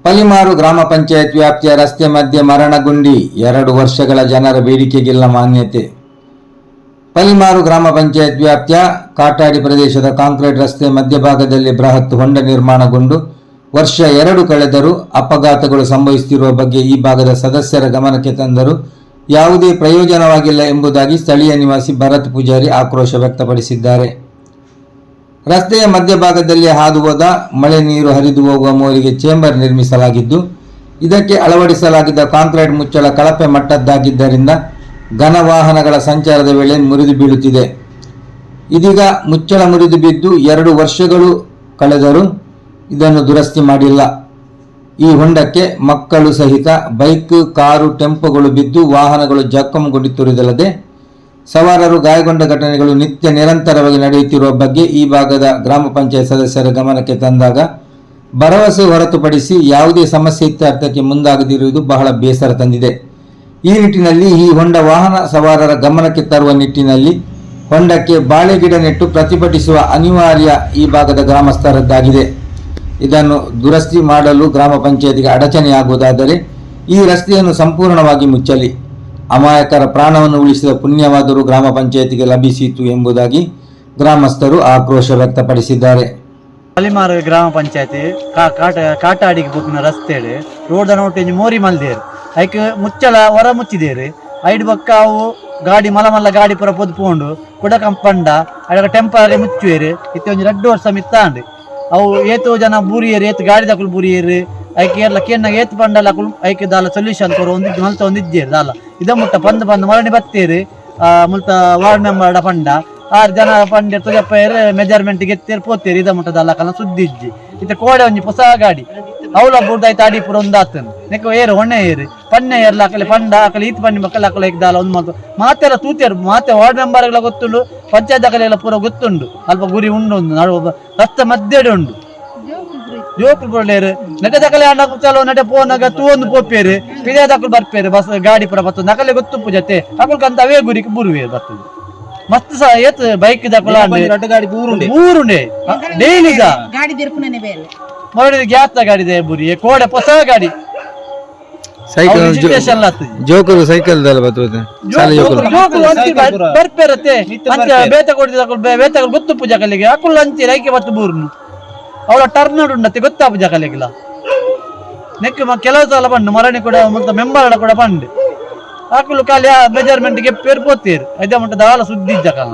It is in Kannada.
ಪಲಿಮಾರು ಗ್ರಾಮ ಪಂಚಾಯತ್ ವ್ಯಾಪ್ತಿಯ ರಸ್ತೆ ಮಧ್ಯೆ ಮರಣಗುಂಡಿ 2 ವರ್ಷಗಳ ಜನರ ಬೇಡಿಕೆಗಿಲ್ಲ ಮಾನ್ಯತೆ. ಪಲಿಮಾರು ಗ್ರಾಮ ಪಂಚಾಯತ್ ವ್ಯಾಪ್ತಿಯ ಕಾಟಾಡಿ ಪ್ರದೇಶದ ಕಾಂಕ್ರೀಟ್ ರಸ್ತೆ ಮಧ್ಯಭಾಗದಲ್ಲಿ ಬೃಹತ್ ಹೊಂಡ ನಿರ್ಮಾಣಗೊಂಡು ವರ್ಷ 2 ಕಳೆದರೂ ಅಪಘಾತಗಳು ಸಂಭವಿಸುತ್ತಿರುವ ಬಗ್ಗೆ ಈ ಭಾಗದ ಸದಸ್ಯರ ಗಮನಕ್ಕೆ ತಂದರೂ ಯಾವುದೇ ಪ್ರಯೋಜನವಾಗಿಲ್ಲ ಎಂಬುದಾಗಿ ಸ್ಥಳೀಯ ನಿವಾಸಿ ಭರತ್ ಪೂಜಾರಿ ಆಕ್ರೋಶ ವ್ಯಕ್ತಪಡಿಸಿದ್ದಾರೆ. ರಸ್ತೆಯ ಮಧ್ಯಭಾಗದಲ್ಲಿ ಹಾದು ಹೋದ ಮಳೆ ನೀರು ಹರಿದು ಹೋಗುವ ಮೋರಿಗೆ ಚೇಂಬರ್ ನಿರ್ಮಿಸಲಾಗಿದ್ದು, ಇದಕ್ಕೆ ಅಳವಡಿಸಲಾಗಿದ್ದ ಕಾಂಕ್ರೀಟ್ ಮುಚ್ಚಳ ಕಳಪೆ ಮಟ್ಟದ್ದಾಗಿದ್ದರಿಂದ ಘನ ವಾಹನಗಳ ಸಂಚಾರದ ವೇಳೆ ಮುರಿದು ಬೀಳುತ್ತಿದೆ. ಇದೀಗ ಮುಚ್ಚಳ ಮುರಿದು ಬಿದ್ದು 2 ವರ್ಷಗಳು ಕಳೆದರೂ ಇದನ್ನು ದುರಸ್ತಿ ಮಾಡಿಲ್ಲ. ಈ ಹೊಂಡಕ್ಕೆ ಮಕ್ಕಳು ಸಹಿತ ಬೈಕ್, ಕಾರು, ಟೆಂಪೋಗಳು ಬಿದ್ದು ವಾಹನಗಳು ಜಖಂಗೊಂಡಿರುವುದಲ್ಲದೆ ಸವಾರರು ಗಾಯಗೊಂಡ ಘಟನೆಗಳು ನಿತ್ಯ ನಿರಂತರವಾಗಿ ನಡೆಯುತ್ತಿರುವ ಬಗ್ಗೆ ಈ ಭಾಗದ ಗ್ರಾಮ ಪಂಚಾಯತ್ ಸದಸ್ಯರ ಗಮನಕ್ಕೆ ತಂದಾಗ ಭರವಸೆ ಹೊರತುಪಡಿಸಿ ಯಾವುದೇ ಸಮಸ್ಯೆ ಇತ್ಯರ್ಥಕ್ಕೆ ಮುಂದಾಗದಿರುವುದು ಬಹಳ ಬೇಸರ ತಂದಿದೆ. ಈ ನಿಟ್ಟಿನಲ್ಲಿ ಈ ಹೊಂಡ ವಾಹನ ಸವಾರರ ಗಮನಕ್ಕೆ ತರುವ ನಿಟ್ಟಿನಲ್ಲಿ ಹೊಂಡಕ್ಕೆ ಬಾಳೆ ಗಿಡ ನೆಟ್ಟು ಪ್ರತಿಭಟಿಸುವ ಅನಿವಾರ್ಯ ಈ ಭಾಗದ ಗ್ರಾಮಸ್ಥರದ್ದಾಗಿದೆ. ಇದನ್ನು ದುರಸ್ತಿ ಮಾಡಲು ಗ್ರಾಮ ಪಂಚಾಯತಿಗೆ ಅಡಚಣೆಯಾಗುವುದಾದರೆ ಈ ರಸ್ತೆಯನ್ನು ಸಂಪೂರ್ಣವಾಗಿ ಮುಚ್ಚಲಿ. ಅಮಾಯಕರ ಪ್ರಾಣವನ್ನು ಉಳಿಸಿದ ಪುಣ್ಯವಾದರೂ ಗ್ರಾಮ ಪಂಚಾಯತಿಗೆ ಲಭಿಸಿತು ಎಂಬುದಾಗಿ ಗ್ರಾಮಸ್ಥರು ಆಕ್ರೋಶ ವ್ಯಕ್ತಪಡಿಸಿದ್ದಾರೆ. ಪಲಿಮಾರು ಗ್ರಾಮ ಪಂಚಾಯತಿ ಕಾಟಾಡಿಗೆ ಬುಕ್ನ ರಸ್ತೆ ರೋಡ್ ನೋಟೇಜ್ ಮೋರಿ ಮಲ್ದೇರು ಐಕ್ ಮುಚ್ಚಳ ಹೊರ ಮುಚ್ಚಿದೇರು ಐಡ್ ಬಕ್ಕ ಅವು ಗಾಡಿ ಮಲ್ಲ ಗಾಡಿ ಪುರ ಪೊದ್ಪುಂಡು ಕುಡಕಂಪಂಡ ಅಡ ಟೆಂಪರರಿ ಮುಚ್ಚುವೇರು ಇತ್ತೆ ಒಂದು 2 ವರ್ಷ ಮಿತ್ತಾಂಡು ಅವು ಏತು ಜನ ಬೂರಿಯರು ಏತು ಗಾಡಿ ದಕ್ಕಲು ಬೂರಿಯರು ಐಕೆ ಎಲ್ಲ ಕೇನ್ನಾಗ ಏತು ಪಂಡಲ್ಲ ಐಕೆ ದಾಲ ಸೊಲ್ಯೂಷನ್ ಕೊರ ಒಂದಿದ್ದು ಮಲ್ತ ಒಂದಿದ್ದೇರು ದಾಲ ಇದ ಮುಟ್ಟ ಪಂದ್ ಮರಣಿ ಬತ್ತೇರು ಮುಲ್ತ ವಾರ್ಡ್ ಮೆಂಬರ್ ಪಂಡ 6 ಜನ ಪಂಡ ತುಜಪ್ಪ ಮೆಜರ್ಮೆಂಟ್ ಎತ್ತೇರು ಪೋತೇರು ಇದ ಮುಟ್ಟ ದಾಲ ಕಲ ಸುದ್ದಿಜ್ಜಿ ಇತ್ತೆ ಕೋಡೆ ಒಂಜಿ ಹೊಸ ಗಾಡಿ ಅವಳ ಬುಡ್ದಾಯ್ತು ಅಡಿ ಪುರ ಒಂದು ಆತನು ನೆಕ್ಕ ಏರು ಹೊಣ್ಣೆ ಏರು ಪನ್ನೆ ಏರ್ಲ ಹಾಕಲಿ ಪಂಡ ಹಾಕಲಿ ಈತ್ ಪನ್ನಿ ಮಕ್ಕಳು ಹಾಕಲು ದಾಲ ಒಂದು ಮಾತು ಮಾತೆಲ್ಲ ತೂತೇರು ಮಾತೆ ವಾರ್ಡ್ ಮೆಂಬರ್ಗಳ ಗೊತ್ತುಂಡು ಪಂಚಾಯತ್ ದಾಖಲೆಲ್ಲ ಪೂರ ಗೊತ್ತುಂಡು ಅಲ್ಪ ಗುರಿ ಉಂಡು ಒಂದು ನಡುವ ರಸ್ತೆ ಮಧ್ಯೆ ಉಂಡು ಜೋಕುಲು ಬರಲೇರು ನೆಟೆ ದಾಖಲೆ ಹಣ ಚಲೋ ನೆಟೆ ಪೋನಾಗ ತೂ ಒಂದು ಪೋಪೇರು ಪಿದೇ ದಾಖಲು ಬರ್ಪೇರು ಬಸ್ ಗಾಡಿ ಪುರ ಬರ್ತದೆ ನಕಲೆ ಗೊತ್ತು ಪೂಜತೆ ಹಾಕಲ್ಕಂತ ಅವೇ ಗುರಿಗೆ ಬುರುವೆ ಬರ್ತದೆ ಮಸ್ತ್ ಸಹ ಏತ್ ಬೈಕ್ ದಾಖಲ ಊರುಂಡೆ ಡೈಲಿ ಮರಳಿ ಗ್ಯಾಸ್ ಗಾಡಿ ದೇ ಬುರಿ ಕೋಡೆ ಹೊಸ ಗಾಡಿ ಜೋಕರು ಸೈಕಲ್ ಬರ್ಪೇರತ್ತೆ ಬೇತ ಕೊಡಿದ ಬೇತ ಗೊತ್ತು ಪೂಜಾ ಕಲೆಗೆ ಹಾಕುಲ್ಲ ಅಂತೀರ ಐಕೆ ಬತ್ತು ಬೂರ್ನು ಅವಳ ಟರ್ನಡ್ ಉಂಡತ್ತೆ ಗೊತ್ತಾ ಪೂಜಾ ಕಲೆಗಿಲ್ಲ ನೆಕ್ ಕೆಲವು ಸಲ ಬಂಡು ಮರಣಿ ಕೂಡ ಮತ್ತೆ ಮೆಂಬರ್ ಕೂಡ ಬಂಡು ಹಾಕಲು ಖಾಲಿ ಮೆಜರ್ಮೆಂಟ್ಗೆ ಪೇರ್ ಪೋತೀರು ಐದ ಮಟ್ಟದ ಆಲ ಸುದ್ದಿ ಇದ್ದ ಕಾಲ